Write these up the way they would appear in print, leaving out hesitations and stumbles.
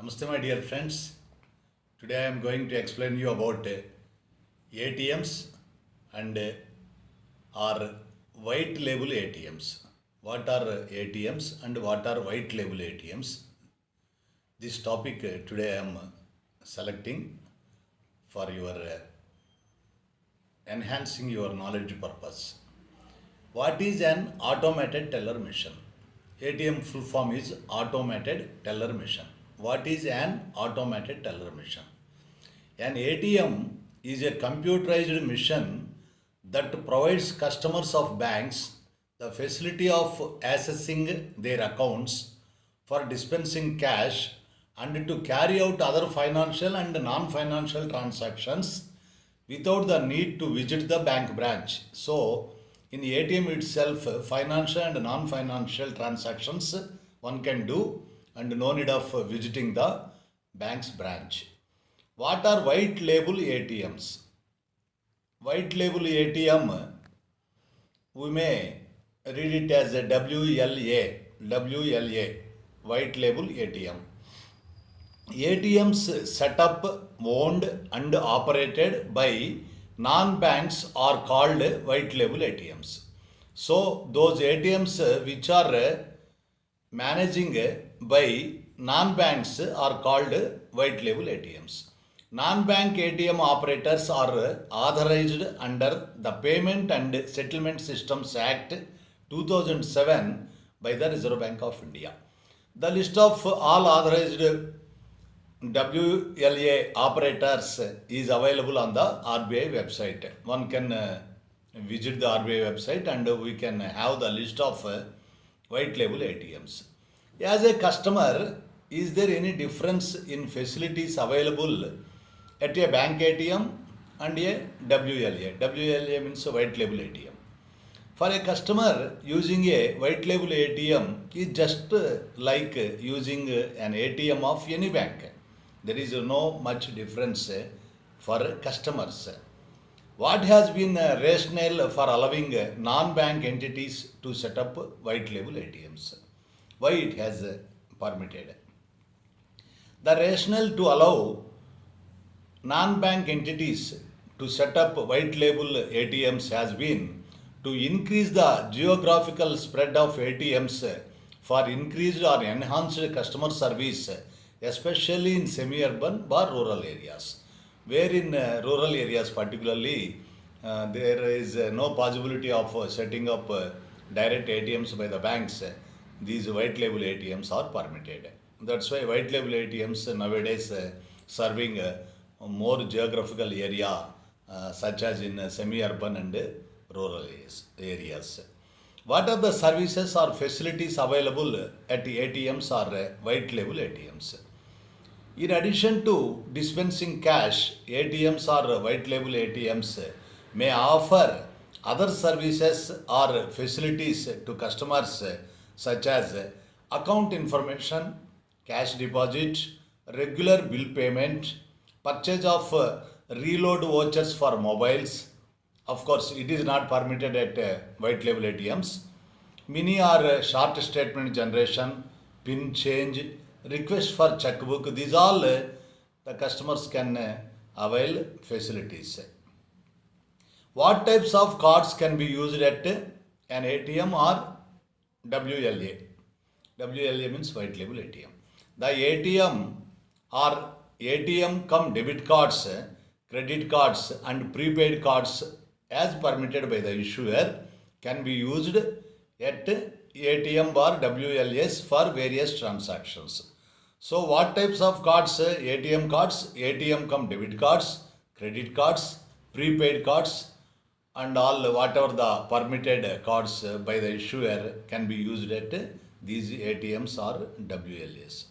Namaste, my dear friends. Today I am going to explain you about ATMs and or white label ATMs. What are ATMs and what are white label ATMs? This topic today I am selecting for your enhancing your knowledge purpose. What is an automated teller machine? ATM full form is automated teller machine. What is an automated teller machine? An ATM is a computerized machine that provides customers of banks the facility of accessing their accounts for dispensing cash and to carry out other financial and non-financial transactions without the need to visit the bank branch. So, in ATM itself, financial and non-financial transactions one can do and no need of visiting the bank's branch. What are white label ATMs? White label ATM, we may read it as a WLA, white label ATM. ATMs set up, owned and operated by non-banks are called white label ATMs. So those ATMs which are managing by non-banks are called white label ATMs. Non-bank ATM operators are authorized under the Payment and Settlement Systems Act 2007 by the Reserve Bank of India. The list of all authorized WLA operators is available on the RBI website. One can visit the RBI website and we can have the list of white label ATMs. As a customer, is there any difference in facilities available at a bank ATM and a WLA? WLA means white label ATM. For a customer, using a white label ATM is just like using an ATM of any bank. There is no much difference for customers. What has been rationale for allowing non-bank entities to set up white label ATMs? Why it has permitted? The rationale to allow non-bank entities to set up white label ATMs has been to increase the geographical spread of ATMs for increased or enhanced customer service, especially in semi-urban or rural areas. Where in rural areas particularly, there is no possibility of setting up direct ATMs by the banks. These white label ATMs are permitted. That's why white label ATMs nowadays serving more geographical area such as in semi-urban and rural areas. What are the services or facilities available at ATMs or white label ATMs? In addition to dispensing cash, ATMs or white label ATMs may offer other services or facilities to customers such as account information, cash deposit, regular bill payment, purchase of reload vouchers for mobiles. Of course, it is not permitted at white label ATMs. Mini or short statement generation, PIN change, request for checkbook. These all the customers can avail facilities. What types of cards can be used at an ATM or WLA? WLA means white label ATM. The ATM or ATM come debit cards, credit cards and prepaid cards as permitted by the issuer can be used at ATM or WLAs for various transactions. So what types of cards? ATM cards, ATM come debit cards, credit cards, prepaid cards and all whatever the permitted cards by the issuer can be used at these ATMs or WLAs.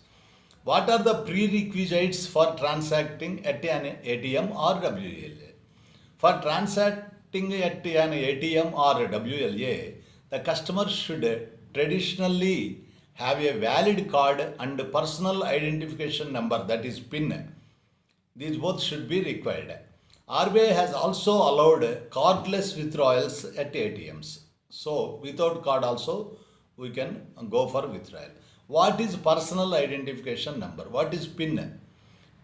What are the prerequisites for transacting at an ATM or WLA? For transacting at an ATM or WLA, the customer should traditionally have a valid card and personal identification number, that is PIN. These both should be required. RBI has also allowed cardless withdrawals at ATMs. So without card also we can go for withdrawal. What is personal identification number? What is PIN?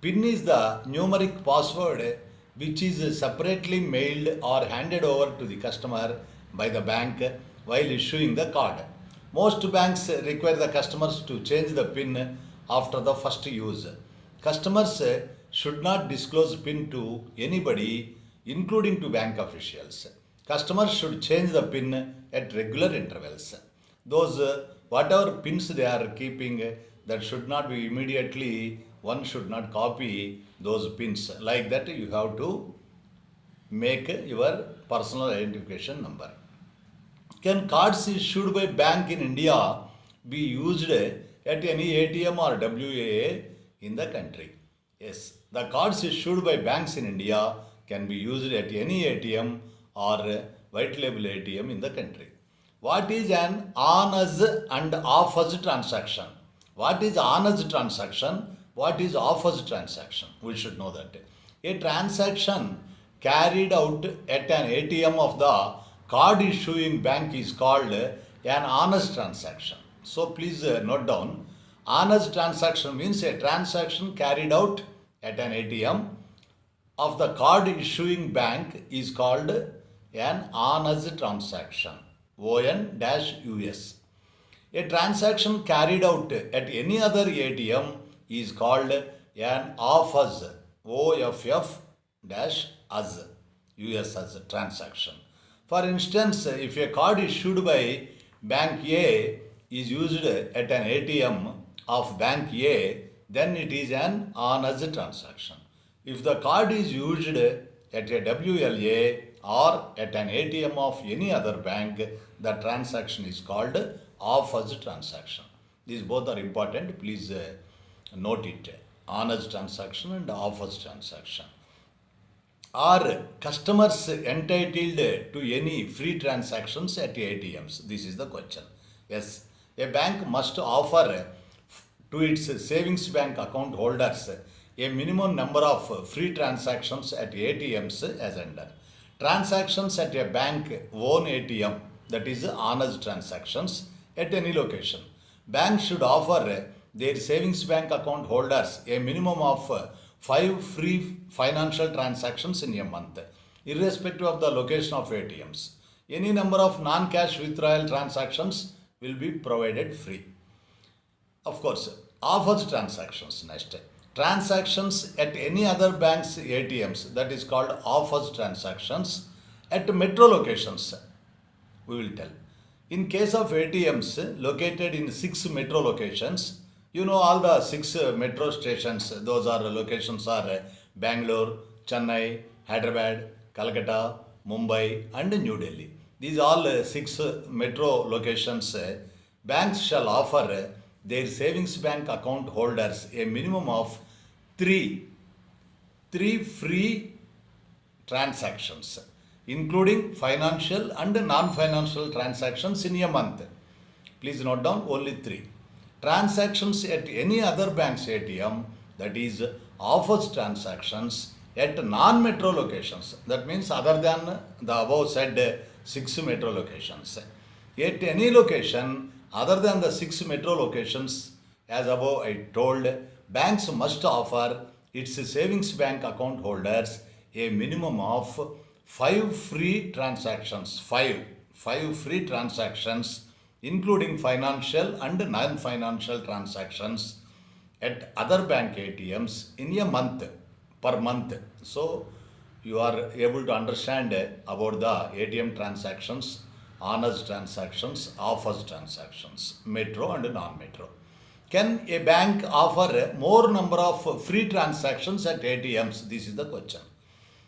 PIN is the numeric password which is separately mailed or handed over to the customer by the bank while issuing the card. Most banks require the customers to change the PIN after the first use. Customers should not disclose PIN to anybody, including to bank officials. Customers should change the PIN at regular intervals. Those whatever pins they are keeping, that should not be immediately, one should not copy those pins. Like that, you have to make your personal identification number. Can cards issued by bank in India be used at any ATM or WAA in the country? Yes, the cards issued by banks in India can be used at any ATM or white label ATM in the country. What is an on-us and off-us transaction? What is on-us transaction? What is off-us transaction? We should know that. A transaction carried out at an ATM of the card issuing bank is called an on-us transaction. So please note down. On-us transaction means a transaction carried out at an ATM of the card issuing bank is called an on-us transaction. ON-US. A transaction carried out at any other ATM is called an off-us. OFF-US US transaction. For instance, if a card issued by Bank A is used at an ATM of Bank A, then it is an on-us transaction. If the card is used at a WLA or at an ATM of any other bank, the transaction is called off-us transaction. These both are important. Please note it. On-us transaction and off-us transaction. Are customers entitled to any free transactions at ATMs? This is the question. Yes, a bank must offer to its savings bank account holders a minimum number of free transactions at ATMs as under. Transactions at a bank own ATM, that is on-us transactions at any location. Banks should offer their savings bank account holders a minimum of 5 free financial transactions in a month, irrespective of the location of ATMs. Any number of non-cash withdrawal transactions will be provided free. Of course, off-us transactions next. Transactions at any other bank's ATMs, that is called off-us transactions at metro locations, we will tell. In case of ATMs located in 6 metro locations, you know all the 6 metro stations, those are locations are Bangalore, Chennai, Hyderabad, Calcutta, Mumbai and New Delhi. These all 6 metro locations, banks shall offer their savings bank account holders a minimum of 3 free transactions, including financial and non-financial transactions in a month. Please note down only 3. Transactions at any other bank's ATM, that is off-us transactions at non-metro locations, that means other than the above said 6 metro locations. At any location other than the 6 metro locations, as above I told, banks must offer its savings bank account holders a minimum of 5 free transactions, 5 free transactions, including financial and non-financial transactions at other bank ATMs in a month, per month. So you are able to understand about the ATM transactions, on-us transactions, off-us transactions, metro and non-metro. Can a bank offer more number of free transactions at ATMs? This is the question.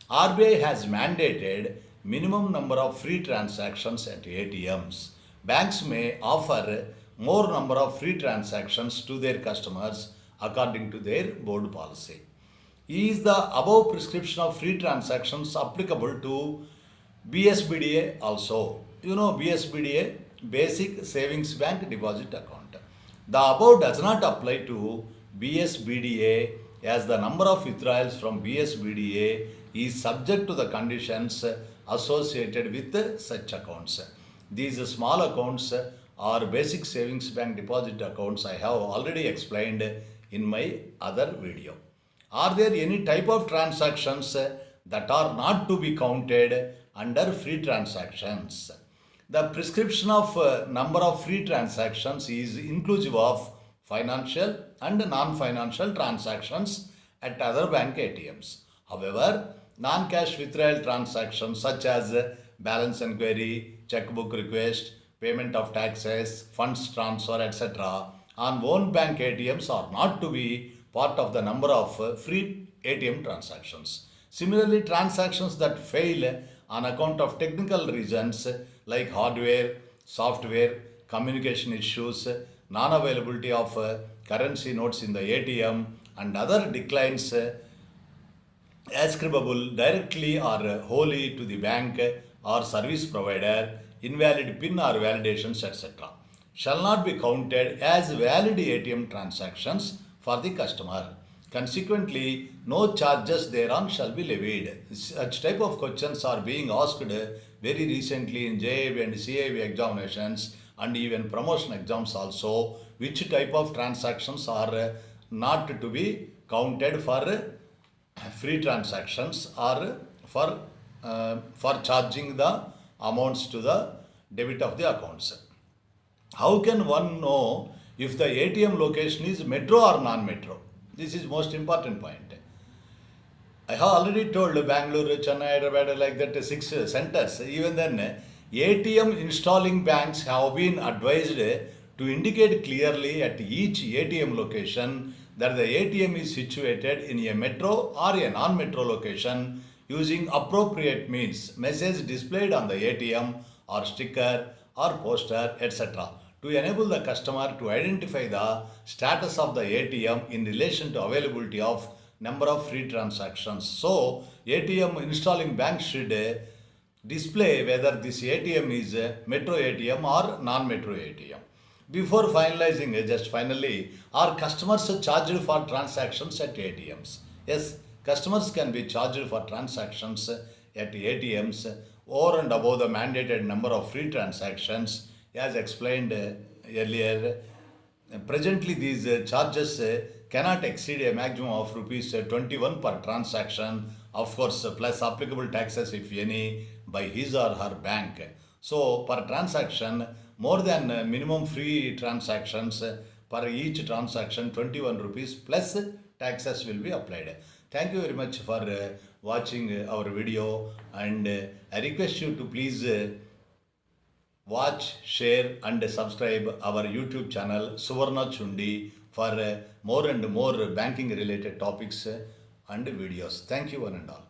RBI has mandated minimum number of free transactions at ATMs. Banks may offer more number of free transactions to their customers according to their board policy. Is the above prescription of free transactions applicable to BSBDA also? You know BSBDA, Basic Savings Bank Deposit Account. The above does not apply to BSBDA as the number of withdrawals from BSBDA is subject to the conditions associated with such accounts. These small accounts or basic savings bank deposit accounts I have already explained in my other video. Are there any type of transactions that are not to be counted under free transactions? The prescription of number of free transactions is inclusive of financial and non-financial transactions at other bank ATMs. However, non-cash withdrawal transactions such as balance inquiry, checkbook request, payment of taxes, funds transfer, etc. on own bank ATMs are not to be part of the number of free ATM transactions. Similarly, transactions that fail on account of technical reasons like hardware, software, communication issues, non-availability of currency notes in the ATM, and other declines ascribable directly or wholly to the bank or service provider, invalid PIN or validations, etc., shall not be counted as valid ATM transactions for the customer. Consequently, no charges thereon shall be levied. Such type of questions are being asked very recently in JIB and CIB examinations and even promotion exams also. Which type of transactions are not to be counted for free transactions or for charging the amounts to the debit of the accounts? How can one know if the ATM location is metro or non-metro? This is most important point. I have already told Bangalore, Chennai, Hyderabad, like that 6 centers. Even then, ATM installing banks have been advised to indicate clearly at each ATM location that the ATM is situated in a metro or a non-metro location using appropriate means, message displayed on the ATM or sticker or poster, etc., to enable the customer to identify the status of the ATM in relation to availability of number of free transactions. So, ATM installing bank should display whether this ATM is a metro ATM or non-metro ATM. Before finalizing, just finally, are customers charged for transactions at ATMs? Yes, customers can be charged for transactions at ATMs over and above the mandated number of free transactions, as explained earlier. Presently, these charges cannot exceed a maximum of rupees 21 per transaction, of course, plus applicable taxes, if any, by his or her bank. So, per transaction, more than minimum free transactions, per each transaction, 21 rupees plus taxes will be applied. Thank you very much for watching our video, and I request you to please watch, share and subscribe our YouTube channel Suvarna Chundi for more and more banking related topics and videos. Thank you one and all.